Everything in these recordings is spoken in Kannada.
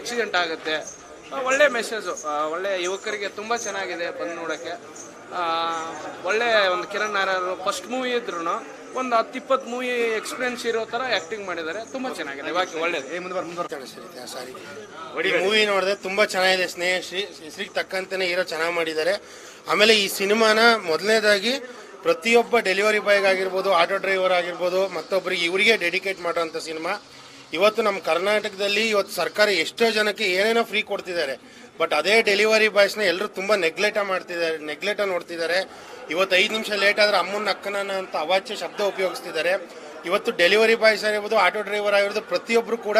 ಆಕ್ಸಿಡೆಂಟ್ ಆಗುತ್ತೆ. ಒಳ್ಳೆ ಮೆಸೇಜು, ಒಳ್ಳೆ ಯುವಕರಿಗೆ ತುಂಬ ಚೆನ್ನಾಗಿದೆ ಬಂದು ನೋಡೋಕ್ಕೆ. ಒಳ್ಳೆ ಒಂದು ಕಿರಣ್ ನಾಯರ್ ಫಸ್ಟ್ ಮೂವಿ ಇದ್ರು ಒಂದು 10-20 ಮೂವಿ ಎಕ್ಸ್ಪೀರಿಯನ್ಸ್ ಇರೋ ಥರ ಆ್ಯಕ್ಟಿಂಗ್ ಮಾಡಿದ್ದಾರೆ. ತುಂಬ ಚೆನ್ನಾಗಿದೆ, ಇವಾಗ ಒಳ್ಳೇದು. ಸಾರಿ ಮೂವಿ ನೋಡಿದೆ, ತುಂಬ ಚೆನ್ನಾಗಿದೆ. ಸ್ನೇಹಶ್ರೀ ಹೆಸರಿಗೆ ತಕ್ಕಂತೆಯೇ ಹೀರೋ ಚೆನ್ನಾಗಿ ಮಾಡಿದ್ದಾರೆ. ಆಮೇಲೆ ಈ ಸಿನಿಮಾನ ಮೊದಲನೇದಾಗಿ ಪ್ರತಿಯೊಬ್ಬ ಡೆಲಿವರಿ ಬಾಯ್ಗೆ ಆಗಿರ್ಬೋದು, ಆಟೋ ಡ್ರೈವರ್ ಆಗಿರ್ಬೋದು, ಮತ್ತೊಬ್ಬರಿಗೆ ಇವರಿಗೆ ಡೆಡಿಕೇಟ್ ಮಾಡೋಂಥ ಸಿನಿಮಾ. ಇವತ್ತು ನಮ್ಮ ಕರ್ನಾಟಕದಲ್ಲಿ ಇವತ್ತು ಸರ್ಕಾರ ಎಷ್ಟೋ ಜನಕ್ಕೆ ಏನೇನೋ ಫ್ರೀ ಕೊಡ್ತಿದ್ದಾರೆ, ಬಟ್ ಅದೇ ಡೆಲಿವರಿ ಬಾಯ್ಸ್ನ ಎಲ್ಲರೂ ತುಂಬ ನೆಗ್ಲೆಕ್ಟ ನೋಡ್ತಿದ್ದಾರೆ. ಇವತ್ತು 5 ನಿಮಿಷ ಲೇಟ್ ಆದರೆ ಅಮ್ಮನ ಅಕ್ಕನ ಅಂತ ಅವಾಚ್ಯ ಶಬ್ದ ಉಪಯೋಗಿಸ್ತಿದ್ದಾರೆ. ಇವತ್ತು ಡೆಲಿವರಿ ಬಾಯ್ಸ್ ಆಗಿರ್ಬೋದು, ಆಟೋ ಡ್ರೈವರ್ ಆಗಿರ್ಬೋದು, ಪ್ರತಿಯೊಬ್ಬರು ಕೂಡ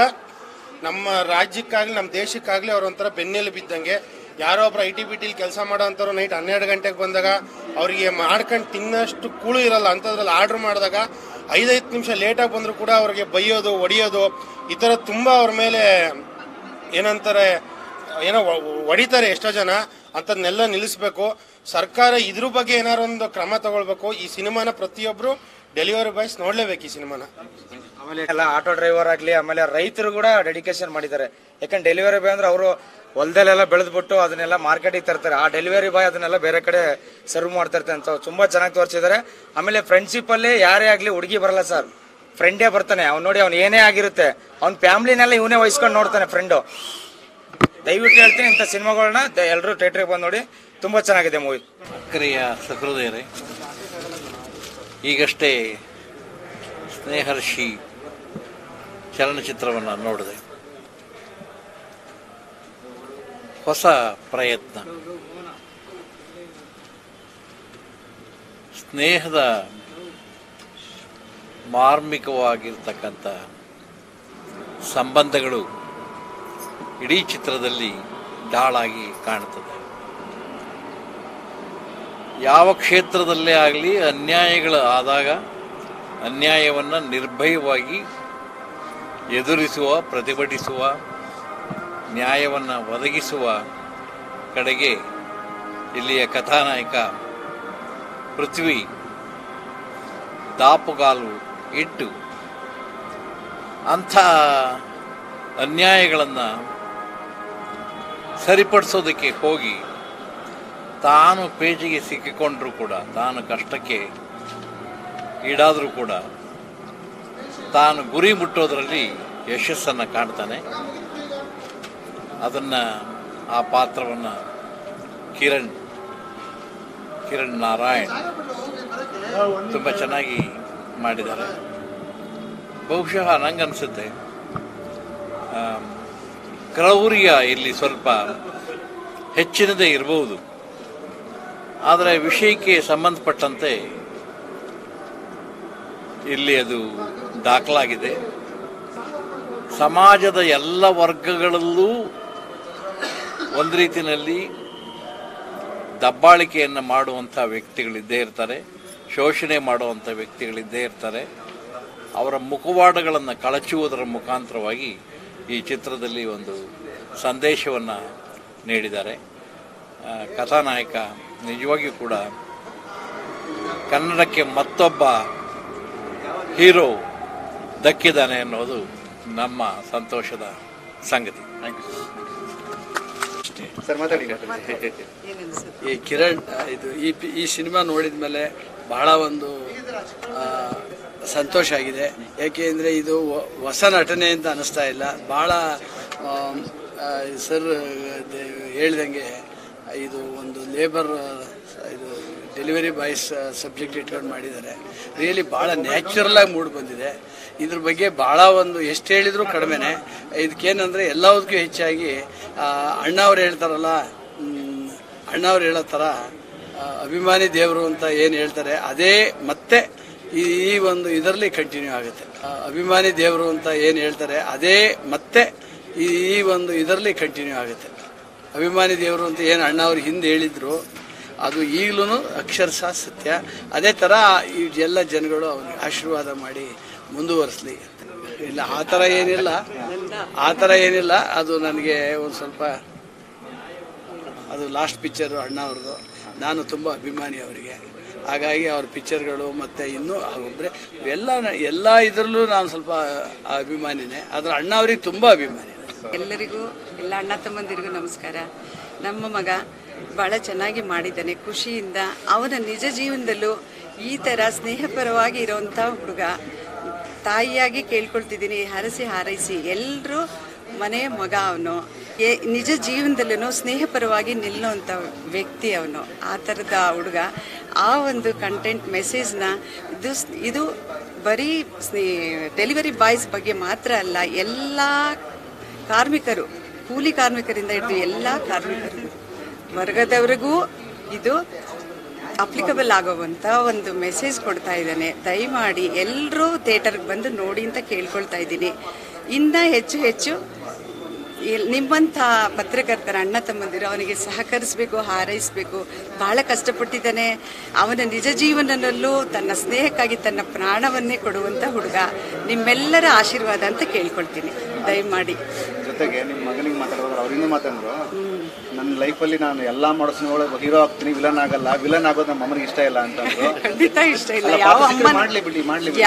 ನಮ್ಮ ರಾಜ್ಯಕ್ಕಾಗಲಿ ನಮ್ಮ ದೇಶಕ್ಕಾಗಲಿ ಅವರೊಂಥರ ಬೆನ್ನೆಲು ಬಿದ್ದಂಗೆ. ಯಾರೋ ಒಬ್ಬರು IT-BTಲಿ ಕೆಲಸ ಮಾಡೋ ಅಂಥವ್ರು ನೈಟ್ 12 ಗಂಟೆಗೆ ಬಂದಾಗ ಅವರಿಗೆ ಮಾಡ್ಕೊಂಡು ತಿನ್ನೋಷ್ಟು ಕೂಳು ಇರಲ್ಲ. ಅಂಥದ್ರಲ್ಲಿ ಆರ್ಡ್ರ್ ಮಾಡಿದಾಗ 5 ನಿಮಿಷ ಲೇಟಾಗಿ ಬಂದರೂ ಕೂಡ ಅವ್ರಿಗೆ ಬೈಯೋದು, ಹೊಡಿಯೋದು, ಈ ಥರ ತುಂಬ ಅವ್ರ ಮೇಲೆ ಏನೋ ಹೊಡಿತಾರೆ ಎಷ್ಟೋ ಜನ. ಅಂಥದ್ನೆಲ್ಲ ನಿಲ್ಲಿಸಬೇಕು ಸರ್ಕಾರ. ಇದ್ರ ಬಗ್ಗೆ ಏನಾರು ಒಂದು ಕ್ರಮ ತಗೊಳ್ಬೇಕು. ಈ ಸಿನಿಮಾನ ಪ್ರತಿಯೊಬ್ಬರು ಡೆಲಿವರಿ ಬಾಯ್ಸ್ ನೋಡಲೇಬೇಕು ಈ ಸಿನಿಮಾನ. ಆಮೇಲೆ ಎಲ್ಲ ಆಟೋ ಡ್ರೈವರ್ ಆಗಲಿ, ಆಮೇಲೆ ರೈತರು ಕೂಡ ಡೆಡಿಕೇಶನ್ ಮಾಡಿದ್ದಾರೆ. ಯಾಕಂದ್ರೆ ಡೆಲಿವರಿ ಬಾಯ್ ಅಂದ್ರೆ ಅವರು ಹೊಲದಲ್ಲೆಲ್ಲ ಬೆಳೆದ್ಬಿಟ್ಟು ಅದನ್ನೆಲ್ಲ ಮಾರ್ಕೆಟಿಗೆ ತರ್ತಾರೆ. ಆ ಡೆಲಿವರಿ ಬಾಯ್ ಅದನ್ನೆಲ್ಲ ಬೇರೆ ಕಡೆ ಸರ್ವ್ ಮಾಡ್ತಾ ಇರ್ತಾರೆ ಅಂತ ತುಂಬಾ ಚೆನ್ನಾಗಿ ತೋರಿಸಿದ್ದಾರೆ. ಆಮೇಲೆ ಫ್ರೆಂಡ್ಶಿಪ್ ಅಲ್ಲಿ ಯಾರೇ ಆಗ್ಲಿ ಹುಡುಗಿ ಬರಲ್ಲ ಸರ್, ಫ್ರೆಂಡೇ ಬರ್ತಾನೆ. ಅವ್ನು ನೋಡಿ ಅವ್ನು ಏನೇ ಆಗಿರುತ್ತೆ ಅವ್ನ ಫ್ಯಾಮಿಲಿನೆಲ್ಲ ಇವನೇ ವಹಿಸ್ಕೊಂಡು ನೋಡ್ತಾನೆ ಫ್ರೆಂಡು. ದಯವಿಟ್ಟು ಹೇಳ್ತೀನಿ, ಇಂಥ ಸಿನಿಮಾಗಳನ್ನ ಎಲ್ಲರೂ ಥಿಯೇಟರ್ಗೆ ಬಂದು ನೋಡಿ. ತುಂಬಾ ಚೆನ್ನಾಗಿದೆ ಮೂವಿ. ಅಕ್ಕರೆಯ ಸಹೃದಯರೇ, ಈಗಷ್ಟೇ ಸ್ನೇಹರ್ಷಿ ಚಲನಚಿತ್ರವನ್ನು ನೋಡಿದೆ. ಹೊಸ ಪ್ರಯತ್ನ, ಸ್ನೇಹದ ಮಾರ್ಮಿಕವಾಗಿರ್ತಕ್ಕಂಥ ಸಂಬಂಧಗಳು ಇಡೀ ಚಿತ್ರದಲ್ಲಿ ಢಾಳಾಗಿ ಕಾಣುತ್ತದೆ. ಯಾವ ಕ್ಷೇತ್ರದಲ್ಲೇ ಆಗಲಿ ಅನ್ಯಾಯಗಳು ಆದಾಗ ಅನ್ಯಾಯವನ್ನು ನಿರ್ಭಯವಾಗಿ ಎದುರಿಸುವ, ಪ್ರತಿಭಟಿಸುವ, ನ್ಯಾಯವನ್ನು ಒದಗಿಸುವ ಕಡೆಗೆ ಇಲ್ಲಿಯ ಕಥಾನಾಯಕ ಪೃಥ್ವಿ ದಾಪುಗಾಲು ಇಟ್ಟು ಅಂಥ ಅನ್ಯಾಯಗಳನ್ನು ಸರಿಪಡಿಸೋದಕ್ಕೆ ಹೋಗಿ ತಾನು ಪೇಜಿಗೆ ಸಿಕ್ಕಿಕೊಂಡ್ರೂ ಕೂಡ, ತಾನು ಕಷ್ಟಕ್ಕೆ ಈಡಾದರೂ ಕೂಡ ತಾನು ಗುರಿ ಮುಟ್ಟೋದರಲ್ಲಿ ಯಶಸ್ಸನ್ನು ಕಾಣ್ತಾನೆ. ಅದನ್ನು, ಆ ಪಾತ್ರವನ್ನು ಕಿರಣ್ ನಾರಾಯಣ್ ತುಂಬ ಚೆನ್ನಾಗಿ ಮಾಡಿದ್ದಾರೆ. ಬಹುಶಃ ನಂಗನ್ಸುತ್ತೆ ಕ್ರೌರ್ಯ ಇಲ್ಲಿ ಸ್ವಲ್ಪ ಹೆಚ್ಚಿನದೇ ಇರಬಹುದು, ಆದರೆ ವಿಷಯಕ್ಕೆ ಸಂಬಂಧಪಟ್ಟಂತೆ ಇಲ್ಲಿ ಅದು ದಾಖಲಾಗಿದೆ. ಸಮಾಜದ ಎಲ್ಲ ವರ್ಗಗಳಲ್ಲೂ ಒಂದು ರೀತಿಯಲ್ಲಿ ದಬ್ಬಾಳಿಕೆಯನ್ನು ಮಾಡುವಂಥ ವ್ಯಕ್ತಿಗಳಿದ್ದೇ ಇರ್ತಾರೆ, ಶೋಷಣೆ ಮಾಡುವಂಥ ವ್ಯಕ್ತಿಗಳಿದ್ದೇ ಇರ್ತಾರೆ. ಅವರ ಮುಖವಾಡಗಳನ್ನು ಕಳಚುವುದರ ಮುಖಾಂತರವಾಗಿ ಈ ಚಿತ್ರದಲ್ಲಿ ಒಂದು ಸಂದೇಶವನ್ನು ನೀಡಿದ್ದಾರೆ. ಕಥಾನಾಯಕ ನಿಜವಾಗಿಯೂ ಕೂಡ ಕನ್ನಡಕ್ಕೆ ಮತ್ತೊಬ್ಬ ಹೀರೋ ದಕ್ಕಿದ್ದಾನೆ ಅನ್ನೋದು ನಮ್ಮ ಸಂತೋಷದ ಸಂಗತಿ. ಈ ಕಿರಣ್ ಈ ಸಿನಿಮಾ ನೋಡಿದ ಮೇಲೆ ಬಹಳ ಒಂದು ಸಂತೋಷ ಆಗಿದೆ. ಯಾಕೆಂದರೆ ಇದು ಹೊಸ ನಟನೆ ಅಂತ ಅನ್ನಿಸ್ತಾ ಇಲ್ಲ. ಭಾಳ ಸರ್ ಹೇಳ್ದಂಗೆ ಇದು ಒಂದು ಲೇಬರ್ ಇದು ಡೆಲಿವರಿ ಬಾಯ್ಸ್ ಸಬ್ಜೆಕ್ಟ್ ಇಟ್ಕೊಂಡು ಮಾಡಿದ್ದಾರೆ. ರಿಯಲಿ ಭಾಳ ನ್ಯಾಚುರಲಾಗಿ ಮೂಡಿ ಬಂದಿದೆ. ಇದ್ರ ಬಗ್ಗೆ ಭಾಳ ಒಂದು ಎಷ್ಟು ಹೇಳಿದ್ರು ಕಡಿಮೆನೆ. ಇದಕ್ಕೇನಂದರೆ ಎಲ್ಲದಕ್ಕೂ ಹೆಚ್ಚಾಗಿ ಅಣ್ಣವ್ರು ಹೇಳ್ತಾರಲ್ಲ, ಅಣ್ಣವ್ರು ಹೇಳೋ ಥರ ಅಭಿಮಾನಿ ದೇವರು ಅಂತ ಏನು ಹೇಳ್ತಾರೆ ಅದೇ ಮತ್ತೆ ಈ ಒಂದು ಇದರಲ್ಲಿ ಕಂಟಿನ್ಯೂ ಆಗುತ್ತೆ. ಅಭಿಮಾನಿ ದೇವರು ಅಂತ ಏನು ಹೇಳ್ತಾರೆ ಅದೇ ಮತ್ತೆ ಈ ಒಂದು ಇದರಲ್ಲಿ ಕಂಟಿನ್ಯೂ ಆಗುತ್ತೆ. ಅಭಿಮಾನಿ ದೇವರು ಅಂತ ಏನು ಅಣ್ಣವ್ರು ಹಿಂದೆ ಹೇಳಿದ್ರು ಅದು ಈಗಲೂ ಅಕ್ಷರಶಃ ಸತ್ಯ. ಅದೇ ಥರ ಈ ಎಲ್ಲ ಜನಗಳು ಅವ್ರಿಗೆ ಆಶೀರ್ವಾದ ಮಾಡಿ ಮುಂದುವರಿಸಲಿ. ಇಲ್ಲ ಆ ಥರ ಏನಿಲ್ಲ. ಅದು ನನಗೆ ಒಂದು ಸ್ವಲ್ಪ ಅದು ಲಾಸ್ಟ್ ಪಿಕ್ಚರು ಅಣ್ಣವ್ರದ್ದು. ನಾನು ತುಂಬ ಅಭಿಮಾನಿ ಅವರಿಗೆ. ಹಾಗಾಗಿ ಅವ್ರ ಪಿಕ್ಚರ್ಗಳು ಮತ್ತು ಇನ್ನೂ ಒಬ್ಬರೇ ಎಲ್ಲ ಇದರಲ್ಲೂ ನಾನು ಸ್ವಲ್ಪ ಅಭಿಮಾನಿನೇ. ಆದರೆ ಅಣ್ಣ ಅವ್ರಿಗೆ ತುಂಬ ಅಭಿಮಾನಿ. ಎಲ್ಲರಿಗೂ ಎಲ್ಲ ಅಣ್ಣ ತಮ್ಮಂದಿರಿಗೂ ನಮಸ್ಕಾರ. ನಮ್ಮ ಮಗ ಭಾಳ ಚೆನ್ನಾಗಿ ಮಾಡಿದ್ದಾನೆ, ಖುಷಿಯಿಂದ. ಅವನ ನಿಜ ಜೀವನದಲ್ಲೂ ಈ ಥರ ಸ್ನೇಹಪರವಾಗಿ ಇರೋವಂಥ ಹುಡುಗ. ತಾಯಿಯಾಗಿ ಕೇಳ್ಕೊಳ್ತಿದ್ದೀನಿ, ಹರಸಿ ಹಾರೈಸಿ ಎಲ್ಲರೂ ಮನೆಯ ಮಗ ಅವನು. ನಿಜ ಜೀವನದಲ್ಲೂ ಸ್ನೇಹಪರವಾಗಿ ನಿಲ್ಲುವಂಥ ವ್ಯಕ್ತಿ ಅವನು. ಆ ಥರದ ಹುಡುಗ. ಆ ಒಂದು ಕಂಟೆಂಟ್ ಮೆಸೇಜ್ನ ಇದು ಬರೀ ಡೆಲಿವರಿ ಬಾಯ್ಸ್ ಬಗ್ಗೆ ಮಾತ್ರ ಅಲ್ಲ, ಎಲ್ಲ ಕಾರ್ಮಿಕರು, ಕೂಲಿ ಕಾರ್ಮಿಕರಿಂದ ಹಿಡಿದು ಎಲ್ಲ ಕಾರ್ಮಿಕರು ವರ್ಗದವರಿಗೂ ಇದು ಅಪ್ಲಿಕಬಲ್ ಆಗೋವಂಥ ಒಂದು ಮೆಸೇಜ್ ಕೊಡ್ತಾ ಇದ್ದಾನೆ. ದಯಮಾಡಿ ಎಲ್ಲರೂ ಥಿಯೇಟರ್ಗೆ ಬಂದು ನೋಡಿ ಅಂತ ಕೇಳ್ಕೊಳ್ತಾ ಇದ್ದೀನಿ. ಇನ್ನೂ ಹೆಚ್ಚು ಹೆಚ್ಚು ನಿಮ್ಮಂಥ ಪತ್ರಕರ್ತರ ಅಣ್ಣ ತಮ್ಮಂದಿರು ಅವನಿಗೆ ಸಹಕರಿಸಬೇಕು, ಹಾರೈಸಬೇಕು. ಭಾಳ ಕಷ್ಟಪಟ್ಟಿದ್ದಾನೆ. ಅವನ ನಿಜ ಜೀವನದಲ್ಲೂ ತನ್ನ ಸ್ನೇಹಕ್ಕಾಗಿ ತನ್ನ ಪ್ರಾಣವನ್ನೇ ಕೊಡುವಂಥ ಹುಡುಗ. ನಿಮ್ಮೆಲ್ಲರ ಆಶೀರ್ವಾದ ಅಂತ ಕೇಳ್ಕೊಳ್ತೀನಿ ದಯಮಾಡಿ. ಜೊತೆಗೆ ನಿಮ್ಮ ಮಗನಿಗೆ ಮಾತಾಡುವಾಗ ಅವ್ರಿಂದ ಮಾತಾಡಿದ್ರು, ನನ್ನ ಲೈಫಲ್ಲಿ ನಾನು ಎಲ್ಲ ಮಾಡಿಸ್ತೀನಿ, ಒಳಗೆ ಹೀರೋ ಆಗ್ತೀನಿ, ವಿಲನ್ ಆಗಲ್ಲ, ವಿಲನ್ ಆಗೋದು ನಮ್ಮ ಅಮ್ಮನಿಗೆ ಇಷ್ಟ ಇಲ್ಲ ಅಂತಂದ್ರು. ಖಂಡಿತ ಇಷ್ಟ ಇಲ್ಲ.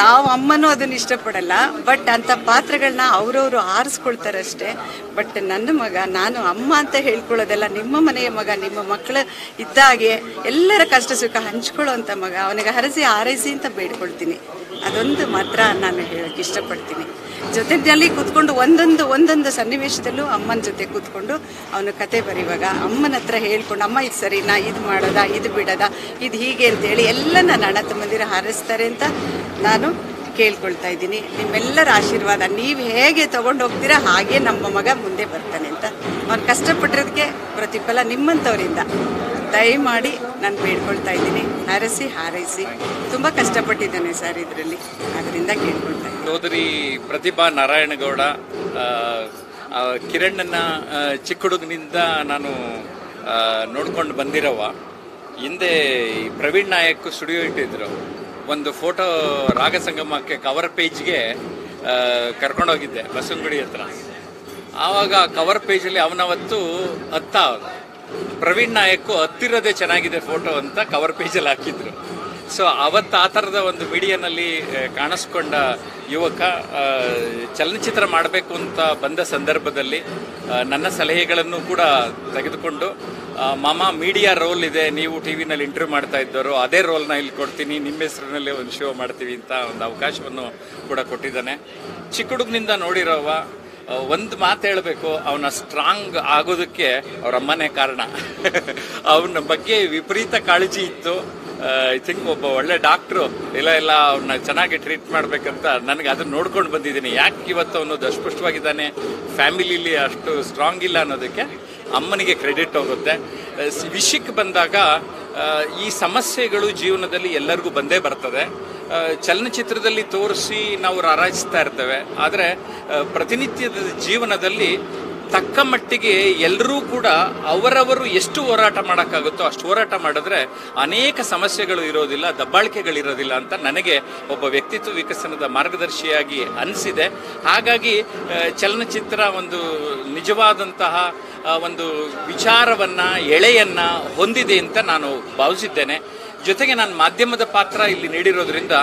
ಯಾವ ಅಮ್ಮನೂ ಅದನ್ನ ಇಷ್ಟಪಡಲ್ಲ. ಬಟ್ ಅಂತ ಪಾತ್ರಗಳನ್ನ ಅವ್ರವ್ರು ಆರಿಸ್ಕೊಳ್ತಾರೆ ಅಷ್ಟೇ. ಬಟ್ ನನ್ನ ಮಗ, ನಾನು ಅಮ್ಮ ಅಂತ ಹೇಳ್ಕೊಳ್ಳೋದಲ್ಲ, ನಿಮ್ಮ ಮನೆಯ ಮಗ, ನಿಮ್ಮ ಮಕ್ಕಳು ಇದ್ದಾಗೆ ಎಲ್ಲರ ಕಷ್ಟ ಸುಖ ಹಂಚ್ಕೊಳ್ಳೋ ಅಂತ ಮಗ. ಅವನಿಗೆ ಹರಸಿ ಹಾರೈಸಿ ಅಂತ ಬೇಡ್ಕೊಳ್ತೀನಿ. ಅದೊಂದು ಮಾತ್ರ ನಾನು ಹೇಳಕ್ಕೆ ಇಷ್ಟಪಡ್ತೀನಿ. ಜೊತೆಯಲ್ಲಿ ಕೂತ್ಕೊಂಡು ಒಂದೊಂದು ಸನ್ನಿವೇಶದಲ್ಲೂ ಅಮ್ಮನ ಜೊತೆ ಕೂತ್ಕೊಂಡು ಅವನು ಕತೆ ಬರೆಯುವಾಗ ಅಮ್ಮನ ಹತ್ರ ಹೇಳ್ಕೊಂಡು, ಅಮ್ಮ ಇದು ಸರಿನಾ, ಇದು ಮಾಡೋದಾ, ಇದು ಬಿಡೋದಾ, ಇದು ಹೀಗೆ ಅಂತೇಳಿ ಎಲ್ಲ ನನ್ನ ಅಣ್ಣ ತಮ್ಮಂದಿರು ಹಾರೈಸ್ತಾರೆ ಅಂತ ನಾನು ಕೇಳ್ಕೊಳ್ತಾ ಇದ್ದೀನಿ. ನಿಮ್ಮೆಲ್ಲರ ಆಶೀರ್ವಾದ ನೀವು ಹೇಗೆ ತಗೊಂಡು ಹೋಗ್ತೀರಾ ಹಾಗೆ ನಮ್ಮ ಮಗ ಮುಂದೆ ಬರ್ತಾನೆ ಅಂತ. ಅವ್ನು ಕಷ್ಟಪಟ್ಟಿರೋದಕ್ಕೆ ಪ್ರತಿಫಲ ನಿಮ್ಮಂಥವರಿಂದ. ದಯಮಾಡಿ ನಾನು ಬೇಡ್ಕೊಳ್ತಾ ಇದ್ದೀನಿ, ಹರಸಿ ಹಾರೈಸಿ. ತುಂಬ ಕಷ್ಟಪಟ್ಟಿದ್ದಾನೆ ಸರ್ ಇದರಲ್ಲಿ, ಅದರಿಂದ ಕೇಳ್ಕೊಳ್ತಾ ಇದ್ದೀನಿ. ಸೋದರಿ ಪ್ರತಿಭಾ ನಾರಾಯಣಗೌಡ, ಕಿರಣನ್ನ ಚಿಕ್ಕ ಹುಡುಗನಿಂದ ನಾನು ನೋಡ್ಕೊಂಡು ಬಂದಿರವ. ಹಿಂದೆ ಪ್ರವೀಣ್ ನಾಯಕ್ ಸ್ಟುಡಿಯೋ ಇಟ್ಟಿದ್ರು. ಒಂದು ಫೋಟೋ ರಾಗ ಸಂಗಮಕ್ಕೆ ಕವರ್ ಪೇಜ್ಗೆ ಕರ್ಕೊಂಡೋಗಿದ್ದೆ ಬಸವನಗುಡಿ ಹತ್ರ. ಆವಾಗ ಕವರ್ ಪೇಜಲ್ಲಿ ಅವನವತ್ತು ಪ್ರವೀಣ್ ನಾಯಕ್ ಹತ್ತಿರೋದೇ ಚೆನ್ನಾಗಿದೆ ಫೋಟೋ ಅಂತ ಕವರ್ ಪೇಜಲ್ಲಿ ಹಾಕಿದ್ರು. ಸೊ ಅವತ್ತು ಆ ಥರದ ಒಂದು ಮೀಡಿಯಾನಲ್ಲಿ ಕಾಣಿಸ್ಕೊಂಡ ಯುವಕ ಚಲನಚಿತ್ರ ಮಾಡಬೇಕು ಅಂತ ಬಂದ ಸಂದರ್ಭದಲ್ಲಿ ನನ್ನ ಸಲಹೆಗಳನ್ನು ಕೂಡ ತೆಗೆದುಕೊಂಡು, ಮಾಮ ಮೀಡಿಯಾ ರೋಲ್ ಇದೆ, ನೀವು ಟಿ ವಿನಲ್ಲಿ ಇಂಟರ್ವ್ಯೂ ಮಾಡ್ತಾ ಇದ್ದವರು, ಅದೇ ರೋಲ್ನ ಇಲ್ಲಿ ಕೊಡ್ತೀನಿ, ನಿಮ್ಮ ಹೆಸರಿನಲ್ಲಿ ಒಂದು ಶೋ ಮಾಡ್ತೀವಿ ಅಂತ ಒಂದು ಅವಕಾಶವನ್ನು ಕೂಡ ಕೊಟ್ಟಿದ್ದಾನೆ. ಚಿಕ್ಕ ಹುಡುಗನಿಂದ ನೋಡಿರೋವ. ಒಂದು ಮಾತು ಹೇಳಬೇಕು, ಅವನ ಸ್ಟ್ರಾಂಗ್ ಆಗೋದಕ್ಕೆ ಅವ್ರ ಅಮ್ಮನೇ ಕಾರಣ. ಅವನ ಬಗ್ಗೆ ವಿಪರೀತ ಕಾಳಜಿ ಇತ್ತು. ಐ ಥಿಂಕ್ ಒಬ್ಬ ಒಳ್ಳೆ ಡಾಕ್ಟ್ರು ಇಲ್ಲ ಅವ್ನ ಚೆನ್ನಾಗಿ ಟ್ರೀಟ್ ಮಾಡ್ಬೇಕಂತ ನನಗೆ ಅದನ್ನ ನೋಡ್ಕೊಂಡು ಬಂದಿದ್ದೀನಿ. ಯಾಕೆ ಇವತ್ತು ಅವನು ಅಸ್ಪಷ್ಟವಾಗಿದ್ದಾನೆ, ಫ್ಯಾಮಿಲಿಲಿ ಅಷ್ಟು ಸ್ಟ್ರಾಂಗ್ ಇಲ್ಲ ಅನ್ನೋದಕ್ಕೆ ಅಮ್ಮನಿಗೆ ಕ್ರೆಡಿಟ್ ಹೋಗುತ್ತೆ. ವಿಷಯಕ್ಕೆ ಬಂದಾಗ ಈ ಸಮಸ್ಯೆಗಳು ಜೀವನದಲ್ಲಿ ಎಲ್ಲರಿಗೂ ಬಂದೇ ಬರ್ತದೆ. ಚಲನಚಿತ್ರದಲ್ಲಿ ತೋರಿಸಿ ನಾವು ರಾರಾಜಿಸ್ತಾ ಇರ್ತೇವೆ. ಆದರೆ ಪ್ರತಿನಿತ್ಯದ ಜೀವನದಲ್ಲಿ ತಕ್ಕ ಮಟ್ಟಿಗೆ ಎಲ್ಲರೂ ಕೂಡ ಅವರವರು ಎಷ್ಟು ಹೋರಾಟ ಮಾಡೋಕ್ಕಾಗುತ್ತೋ ಅಷ್ಟು ಹೋರಾಟ ಮಾಡಿದ್ರೆ ಅನೇಕ ಸಮಸ್ಯೆಗಳು ಇರೋದಿಲ್ಲ, ದಬ್ಬಾಳಿಕೆಗಳಿರೋದಿಲ್ಲ ಅಂತ ನನಗೆ ಒಬ್ಬ ವ್ಯಕ್ತಿತ್ವ ವಿಕಸನದ ಮಾರ್ಗದರ್ಶಿಯಾಗಿ ಅನಿಸಿದೆ. ಹಾಗಾಗಿ ಚಲನಚಿತ್ರ ಒಂದು ನಿಜವಾದಂತಹ ಒಂದು ವಿಚಾರವನ್ನು, ಎಳೆಯನ್ನು ಹೊಂದಿದೆ ಅಂತ ನಾನು ಭಾವಿಸಿದ್ದೇನೆ. ಜೊತೆಗೆ ನಾನು ಮಾಧ್ಯಮದ ಪಾತ್ರ ಇಲ್ಲಿ ನೀಡಿರೋದ್ರಿಂದ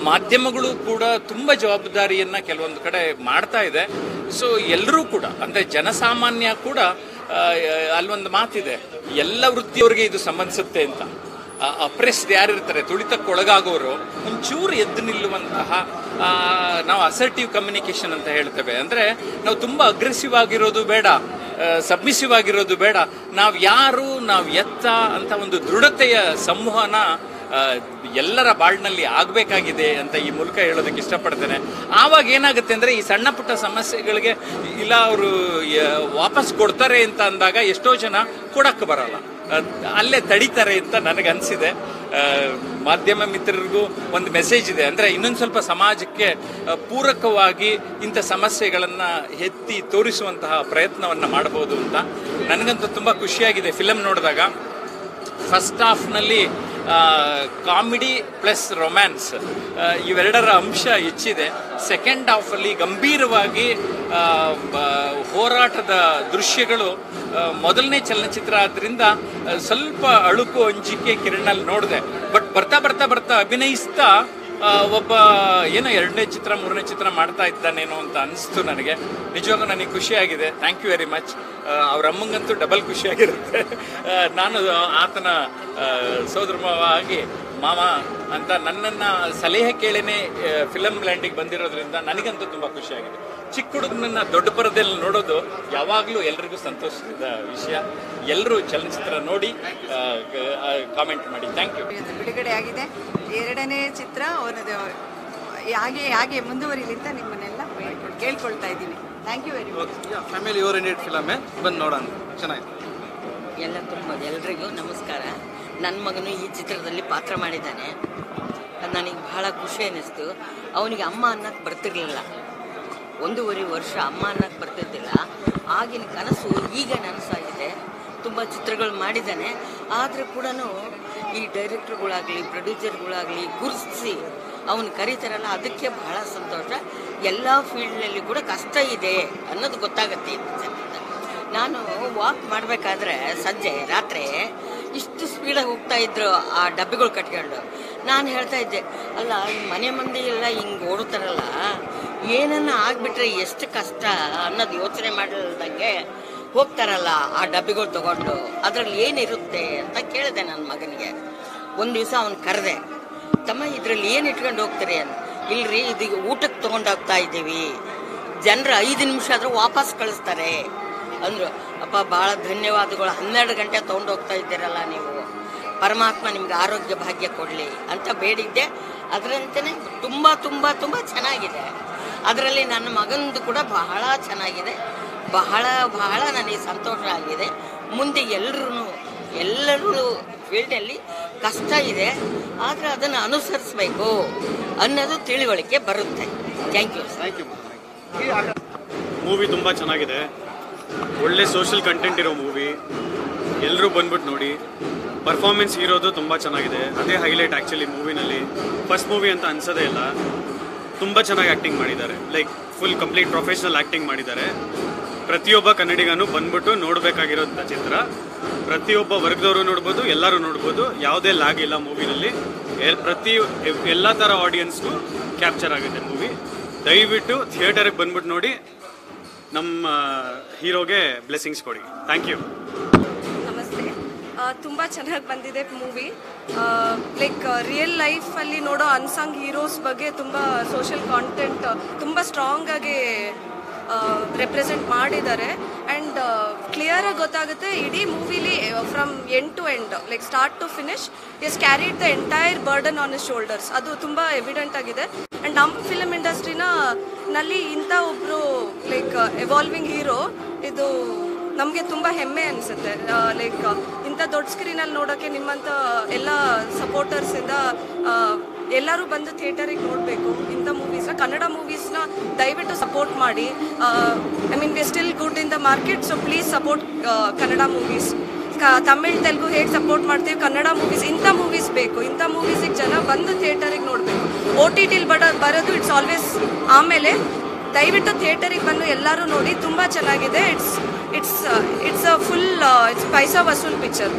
ಮಾಧ್ಯಮಗಳು ಕೂಡ ತುಂಬ ಜವಾಬ್ದಾರಿಯನ್ನು ಕೆಲವೊಂದು ಕಡೆ ಮಾಡ್ತಾ ಇದೆ. ಸೊ ಎಲ್ಲರೂ ಕೂಡ, ಅಂದರೆ ಜನಸಾಮಾನ್ಯ ಕೂಡ, ಅಲ್ಲೊಂದು ಮಾತಿದೆ, ಎಲ್ಲ ವೃತ್ತಿಯವರಿಗೆ ಇದು ಸಂಬಂಧಿಸುತ್ತೆ ಅಂತ. ಅಪ್ರೆಸ್ಡ್ ಯಾರಿರ್ತಾರೆ, ತುಳಿತಕ್ಕೊಳಗಾಗೋರು ಒಂಚೂರು ಎದ್ದು ನಿಲ್ಲುವಂತಹ, ನಾವು ಅಸರ್ಟಿವ್ ಕಮ್ಯುನಿಕೇಶನ್ ಅಂತ ಹೇಳ್ತೇವೆ. ಅಂದರೆ ನಾವು ತುಂಬ ಅಗ್ರೆಸಿವ್ ಆಗಿರೋದು ಬೇಡ, ಸಬ್ಮಿಸಿವ್ ಆಗಿರೋದು ಬೇಡ, ನಾವು ಯಾರು, ನಾವು ಎತ್ತ ಅಂತ ಒಂದು ದೃಢತೆಯ ಸಂವಹನ ಎಲ್ಲರ ಬಾಳ್ನಲ್ಲಿ ಆಗಬೇಕಾಗಿದೆ ಅಂತ ಈ ಮೂಲಕ ಹೇಳೋದಕ್ಕೆ ಇಷ್ಟಪಡ್ತೇನೆ. ಆವಾಗ ಏನಾಗುತ್ತೆ ಅಂದರೆ ಈ ಸಣ್ಣ ಪುಟ್ಟ ಸಮಸ್ಯೆಗಳಿಗೆ ಇಲ್ಲ ಅವರು ವಾಪಸ್ ಕೊಡ್ತಾರೆ ಅಂತ ಅಂದಾಗ ಎಷ್ಟೋ ಜನ ಕೊಡಕ್ಕೆ ಬರಲ್ಲ, ಅಲ್ಲೇ ತಡೀತಾರೆ ಅಂತ ನನಗನ್ಸಿದೆ. ಮಾಧ್ಯಮ ಮಿತ್ರರಿಗೂ ಒಂದು ಮೆಸೇಜ್ ಇದೆ, ಅಂದರೆ ಇನ್ನೊಂದು ಸ್ವಲ್ಪ ಸಮಾಜಕ್ಕೆ ಪೂರಕವಾಗಿ ಇಂಥ ಸಮಸ್ಯೆಗಳನ್ನು ಎತ್ತಿ ತೋರಿಸುವಂತಹ ಪ್ರಯತ್ನವನ್ನು ಮಾಡಬಹುದು ಅಂತ. ನನಗಂತೂ ತುಂಬ ಖುಷಿಯಾಗಿದೆ ಫಿಲಮ್ ನೋಡಿದಾಗ. ಫಸ್ಟ್ ಹಾಫ್ನಲ್ಲಿ ಕಾಮಿಡಿ ಪ್ಲಸ್ ರೊಮ್ಯಾನ್ಸ್ ಇವೆರಡರ ಅಂಶ ಹೆಚ್ಚಿದೆ. ಸೆಕೆಂಡ್ ಹಾಫಲ್ಲಿ ಗಂಭೀರವಾಗಿ ಹೋರಾಟದ ದೃಶ್ಯಗಳು. ಮೊದಲನೇ ಚಲನಚಿತ್ರ ಆದ್ದರಿಂದ ಸ್ವಲ್ಪ ಅಳುಕು ಅಂಜಿಕೆ ಕಿರಣಲ್ಲಿ ನೋಡಿದೆ. ಬಟ್ ಬರ್ತಾ ಅಭಿನಯಿಸ್ತಾ ಒಬ್ಬ ಏನೋ 2ನೇ ಚಿತ್ರ 3ನೇ ಚಿತ್ರ ಮಾಡ್ತಾ ಇದ್ದಾನೇನೋ ಅಂತ ಅನಿಸ್ತು ನನಗೆ. ನಿಜವಾಗೂ ನನಗೆ ಖುಷಿಯಾಗಿದೆ. Thank you very much. ಅವ್ರ ಅಮ್ಮಂಗಂತೂ ಡಬಲ್ ಖುಷಿಯಾಗಿರುತ್ತೆ. ನಾನು ಆತನ ಸೋದರ ಆಗಿ ಮಾಮ ಅಂತ ನನ್ನನ್ನು ಸಲಹೆ ಕೇಳಿನೇ ಫಿಲಮ್ ಲ್ಯಾಂಡಿಗೆ ಬಂದಿರೋದ್ರಿಂದ ನನಗಂತೂ ತುಂಬ ಖುಷಿಯಾಗಿದೆ. ಚಿಕ್ಕ ಹುಡುಗನನ್ನ ದೊಡ್ಡ ಪರದೆಯಲ್ಲಿ ನೋಡೋದು ಯಾವಾಗಲೂ ಎಲ್ರಿಗೂ ಸಂತೋಷದ ವಿಷಯ. ಎಲ್ಲರೂ ಚಲನಚಿತ್ರ ನೋಡಿ ಕಾಮೆಂಟ್ ಮಾಡಿ. Thank you. ಬಿಡುಗಡೆ ಆಗಿದೆ 2ನೇ ಚಿತ್ರ. ಅವನದು ಹಾಗೆ ಮುಂದುವರಿಲಿ ಅಂತ ನಿಮ್ಮನ್ನೆಲ್ಲ ಕೇಳ್ಕೊಳ್ತಾ ಇದ್ದೀನಿ. Thank you very much. Family oriented ಫಿಲಮೇ, ಬಂದು ನೋಡೋಣ, ಚೆನ್ನಾಗಿದೆ. ಎಲ್ರಿಗೂ ನಮಸ್ಕಾರ. ನನ್ನ ಮಗನು ಈ ಚಿತ್ರದಲ್ಲಿ ಪಾತ್ರ ಮಾಡಿದ್ದಾನೆ. ನನಗೆ ಬಹಳ ಖುಷಿ ಅನ್ನಿಸ್ತು. ಅವನಿಗೆ ಅಮ್ಮ ಅನ್ನಕ್ಕೆ ಬರ್ತಿರ್ಲಿಲ್ಲ. 1.5 ವರ್ಷ ಅಮ್ಮ ಅನ್ನಕ್ಕೆ ಬರ್ತಿದ್ದಿಲ್ಲ. ಆಗಿನ ಕನಸು ಈಗ ನನಸಾಗಿದೆ. ತುಂಬ ಚಿತ್ರಗಳು ಮಾಡಿದ್ದಾನೆ. ಆದರೂ ಕೂಡ ಈ ಡೈರೆಕ್ಟರ್ಗಳಾಗಲಿ ಪ್ರೊಡ್ಯೂಸರ್ಗಳಾಗಲಿ ಗುರುತಿಸಿ ಅವನು ಕರೀತಾರಲ್ಲ, ಅದಕ್ಕೆ ಬಹಳ ಸಂತೋಷ. ಎಲ್ಲ ಫೀಲ್ಡ್ನಲ್ಲಿ ಕೂಡ ಕಷ್ಟ ಇದೆ ಅನ್ನೋದು ಗೊತ್ತಾಗತ್ತೆ. ನಾನು ವಾಕ್ ಮಾಡಬೇಕಾದ್ರೆ ಸಂಜೆ ರಾತ್ರಿ ಇಷ್ಟು ಸ್ಪೀಡಾಗಿ ಹೋಗ್ತಾ ಇದ್ರು ಆ ಡಬ್ಬಿಗಳು ಕಟ್ಕೊಂಡು. ನಾನು ಹೇಳ್ತಾ ಇದ್ದೆ, ಅಲ್ಲ ಈ ಮನೆ ಮಂದಿ ಎಲ್ಲ ಹಿಂಗೆ ಓಡುತ್ತಾರಲ್ಲ, ಏನನ್ನ ಆಗ್ಬಿಟ್ರೆ ಎಷ್ಟು ಕಷ್ಟ ಅನ್ನೋದು ಯೋಚನೆ ಮಾಡಲ್ದಂಗೆ ಹೋಗ್ತಾರಲ್ಲ ಆ ಡಬ್ಬಿಗಳು ತಗೊಂಡು, ಅದರಲ್ಲಿ ಏನಿರುತ್ತೆ ಅಂತ ಕೇಳಿದೆ ನನ್ನ ಮಗನಿಗೆ. ಒಂದು ದಿವಸ ಅವನು ಕರೆದೆ, ತಮ್ಮ ಇದರಲ್ಲಿ ಏನು ಇಟ್ಕೊಂಡು ಹೋಗ್ತೀರಿ ಅಂತ. ಇಲ್ರಿ, ಇದೀಗ ಊಟಕ್ಕೆ ತೊಗೊಂಡೋಗ್ತಾ ಇದ್ದೀವಿ, ಜನರು 5 ನಿಮಿಷ ಆದರೂ ವಾಪಸ್ ಕಳಿಸ್ತಾರೆ ಅಂದರು. ಅಪ್ಪ ಭಾಳ ಧನ್ಯವಾದಗಳು, 12 ಗಂಟೆ ತೊಗೊಂಡೋಗ್ತಾ ಇದ್ದೀರಲ್ಲ ನೀವು, ಪರಮಾತ್ಮ ನಿಮ್ಗೆ ಆರೋಗ್ಯ ಭಾಗ್ಯ ಕೊಡಲಿ ಅಂತ ಬೇಡಿದ್ದೆ. ಅದರಂತೆಯೇ ತುಂಬ ತುಂಬ ತುಂಬ ಚೆನ್ನಾಗಿದೆ. ಅದರಲ್ಲಿ ನನ್ನ ಮಗನದು ಕೂಡ ಬಹಳ ಚೆನ್ನಾಗಿದೆ. ಬಹಳ ಬಹಳ ನನಗೆ ಸಂತೋಷ ಆಗಿದೆ. ಮುಂದೆ ಎಲ್ಲರೂ ಫೀಲ್ಡಲ್ಲಿ ಕಷ್ಟ ಇದೆ, ಆದರೆ ಅದನ್ನು ಅನುಸರಿಸಬೇಕು ಅನ್ನೋದು ತಿಳಿವಳಿಕೆ ಬರುತ್ತೆ. Thank you. ಮೂವಿ ತುಂಬ ಚೆನ್ನಾಗಿದೆ. ಒಳ್ಳೆ ಸೋಷಿಯಲ್ ಕಂಟೆಂಟ್ ಇರೋ ಮೂವಿ. ಎಲ್ಲರೂ ಬಂದ್ಬಿಟ್ಟು ನೋಡಿ. ಪರ್ಫಾರ್ಮೆನ್ಸ್ ಇರೋದು ತುಂಬ ಚೆನ್ನಾಗಿದೆ. ಅದೇ ಹೈಲೈಟ್ ಆ್ಯಕ್ಚುಲಿ ಮೂವಿನಲ್ಲಿ. ಫಸ್ಟ್ ಮೂವಿ ಅಂತ ಅನ್ಸೋದೇ ಇಲ್ಲ. ತುಂಬ ಚೆನ್ನಾಗಿ ಆ್ಯಕ್ಟಿಂಗ್ ಮಾಡಿದ್ದಾರೆ. Like full complete professional acting ಮಾಡಿದ್ದಾರೆ. ಪ್ರತಿಯೊಬ್ಬ ಕನ್ನಡಿಗನೂ ಬಂದ್ಬಿಟ್ಟು ನೋಡಬೇಕಾಗಿರೋಂಥ ಚಿತ್ರ. ಪ್ರತಿಯೊಬ್ಬ ವರ್ಗದವರು ನೋಡ್ಬೋದು, ಎಲ್ಲರೂ ನೋಡ್ಬೋದು. ಯಾವುದೇ ಲ್ಯಾಗ್ ಇಲ್ಲ ಮೂವಿನಲ್ಲಿ. ಎಲ್ಲ ಥರ ಆಡಿಯನ್ಸ್ಗೂ ಕ್ಯಾಪ್ಚರ್ ಆಗುತ್ತೆ ಮೂವಿ. ದಯವಿಟ್ಟು ಥಿಯೇಟರ್ಗೆ ಬಂದ್ಬಿಟ್ಟು ನೋಡಿ, ನಮ್ಮ ಹೀರೋಗೆ ಬ್ಲೆಸ್ಸಿಂಗ್ಸ್ ಕೊಡಿ. Thank you. ನಮಸ್ತೆ. ತುಂಬ ಚೆನ್ನಾಗಿ ಬಂದಿದೆ ಮೂವಿ. ಲೈಕ್ ರಿಯಲ್ ಲೈಫಲ್ಲಿ ನೋಡೋ ಅನ್ಸಂಗ್ ಹೀರೋಸ್ ಬಗ್ಗೆ ತುಂಬ ಸೋಷಿಯಲ್ ಕಾಂಟೆಂಟ್ ತುಂಬ ಸ್ಟ್ರಾಂಗ್ ಆಗಿ ರೆಪ್ರೆಸೆಂಟ್ ಮಾಡಿದ್ದಾರೆ. ಆ್ಯಂಡ್ ಕ್ಲಿಯರಾಗಿ ಗೊತ್ತಾಗುತ್ತೆ ಇಡೀ ಮೂವಿಲಿ from end to end, like start to finish is carried the entire burden on his shoulders. ಅದು ತುಂಬ ಎವಿಡೆಂಟ್ ಆಗಿದೆ. ಆ್ಯಂಡ್ ನಮ್ಮ ಫಿಲಮ್ ಇಂಡಸ್ಟ್ರಿನಲ್ಲಿ ಇಂಥ ಒಬ್ಬರು ಲೈಕ್ ಎವಾಲ್ವಿಂಗ್ ಹೀರೋ ಇದು ನಮಗೆ ತುಂಬ ಹೆಮ್ಮೆ ಅನಿಸುತ್ತೆ. ಲೈಕ್ ಇಂಥ ದೊಡ್ಡ ಸ್ಕ್ರೀನಲ್ಲಿ ನೋಡೋಕ್ಕೆ ನಿಮ್ಮಂಥ ಎಲ್ಲ ಸಪೋರ್ಟರ್ಸಿಂದ ಎಲ್ಲರೂ ಬಂದು ಥಿಯೇಟರಿಗೆ ನೋಡಬೇಕು ಇಂಥ ಮೂವೀಸ್ನ. ಕನ್ನಡ ಮೂವೀಸ್ನ ದಯವಿಟ್ಟು ಸಪೋರ್ಟ್ ಮಾಡಿ. I mean we still good in the market, so please support Kannada movies. Tamil Telugu ಹೇಗೆ ಸಪೋರ್ಟ್ ಮಾಡ್ತೀವಿ, ಕನ್ನಡ ಮೂವೀಸ್ ಇಂಥ ಮೂವೀಸ್ ಬೇಕು. ಇಂಥ ಮೂವೀಸಿಗೆ ಜನ ಬಂದು ಥಿಯೇಟರಿಗೆ ನೋಡಬೇಕು. OTTಲಿ ಬರೋದು ಇಟ್ಸ್ ಆಲ್ವೇಸ್ ಆಮೇಲೆ. ದಯವಿಟ್ಟು ಥಿಯೇಟರಿಗೆ ಬಂದು ಎಲ್ಲರೂ ನೋಡಿ. ತುಂಬ ಚೆನ್ನಾಗಿದೆ. It's a full it's paisa vasool picture.